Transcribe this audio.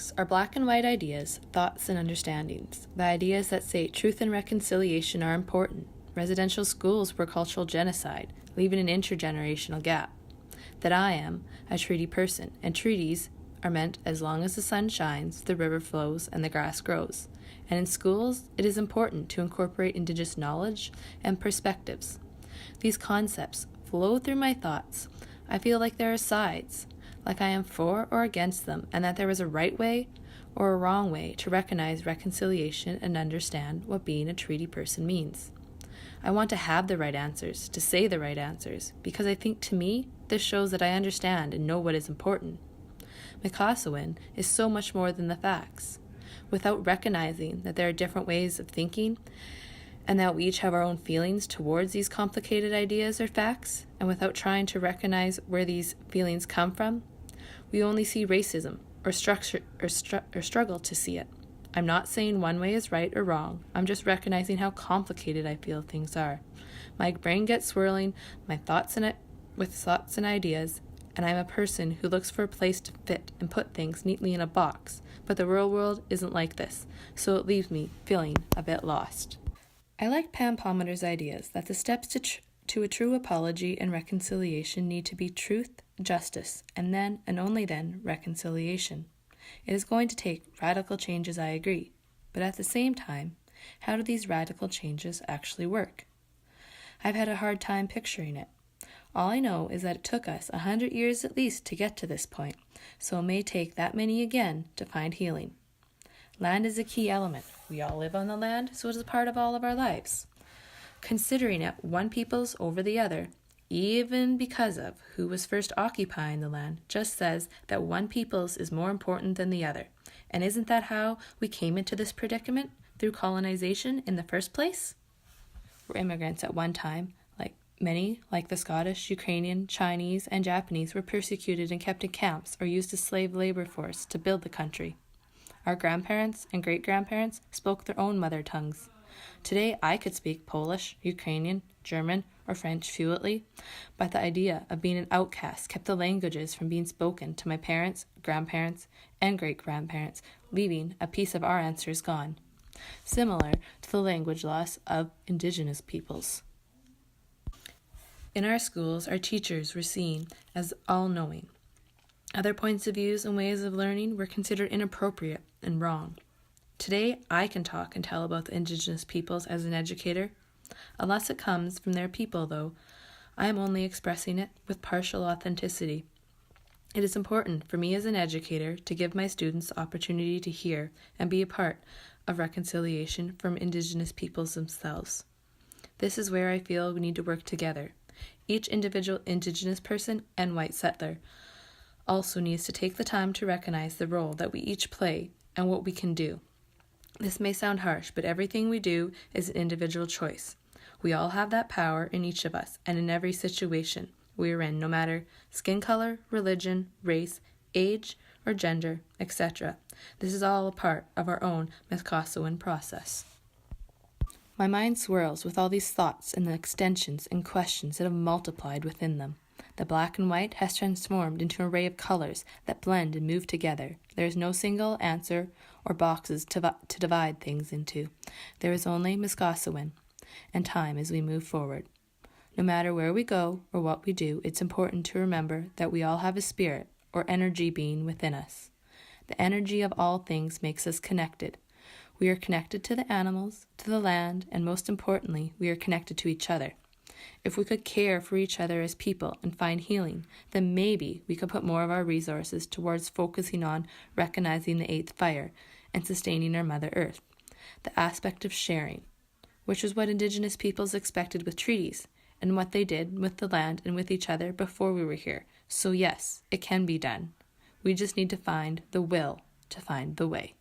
facts are black and white ideas, thoughts, and understandings. The ideas that say truth and reconciliation are important. Residential schools were cultural genocide, leaving an intergenerational gap. That I am a treaty person, and treaties are meant as long as the sun shines, the river flows, and the grass grows. And in schools, it is important to incorporate Indigenous knowledge and perspectives. These concepts flow through my thoughts. I feel like there are sides, like I am for or against them, and that there is a right way or a wrong way to recognize reconciliation and understand what being a treaty person means. I want to have the right answers, to say the right answers, because I think to me, this shows that I understand and know what is important. Miskasowin is so much more than the facts. Without recognizing that there are different ways of thinking, and that we each have our own feelings towards these complicated ideas or facts, and without trying to recognize where these feelings come from, we only see racism or struggle to see it. I'm not saying one way is right or wrong. I'm just recognizing how complicated I feel things are. My brain gets swirling, with thoughts and ideas, and I'm a person who looks for a place to fit and put things neatly in a box. But the real world isn't like this, so it leaves me feeling a bit lost. I like Pam Palmer's ideas that the steps to a true apology and reconciliation need to be truth, justice, and then, and only then, reconciliation. It is going to take radical changes, I agree, but at the same time, how do these radical changes actually work? I've had a hard time picturing it. All I know is that it took us 100 years at least to get to this point, so it may take that many again to find healing. Land is a key element. We all live on the land, so it is a part of all of our lives. Considering it one people's over the other, even because of who was first occupying the land, just says that one people's is more important than the other. And isn't that how we came into this predicament? Through colonization in the first place? We're immigrants at one time. Many, like the Scottish, Ukrainian, Chinese, and Japanese, were persecuted and kept in camps or used as slave labor force to build the country. Our grandparents and great-grandparents spoke their own mother tongues. Today, I could speak Polish, Ukrainian, German, or French fluently, but the idea of being an outcast kept the languages from being spoken to my parents, grandparents, and great-grandparents, leaving a piece of our ancestors gone, similar to the language loss of Indigenous peoples. In our schools, our teachers were seen as all-knowing. Other points of views and ways of learning were considered inappropriate and wrong. Today, I can talk and tell about the Indigenous peoples as an educator. Unless it comes from their people, though, I am only expressing it with partial authenticity. It is important for me as an educator to give my students the opportunity to hear and be a part of reconciliation from Indigenous peoples themselves. This is where I feel we need to work together. Each individual Indigenous person and white settler also needs to take the time to recognize the role that we each play and what we can do. This may sound harsh, but everything we do is an individual choice. We all have that power in each of us and in every situation we are in, no matter skin color, religion, race, age, or gender, etc. This is all a part of our own Miskasowin process. My mind swirls with all these thoughts and the extensions and questions that have multiplied within them. The black and white has transformed into an array of colors that blend and move together. There is no single answer or boxes to divide things into. There is only Miskasowin and time as we move forward. No matter where we go or what we do, it's important to remember that we all have a spirit or energy being within us. The energy of all things makes us connected. We are connected to the animals, to the land, and most importantly, we are connected to each other. If we could care for each other as people and find healing, then maybe we could put more of our resources towards focusing on recognizing the eighth fire and sustaining our Mother Earth. The aspect of sharing, which is what Indigenous peoples expected with treaties, and what they did with the land and with each other before we were here. So yes, it can be done. We just need to find the will to find the way.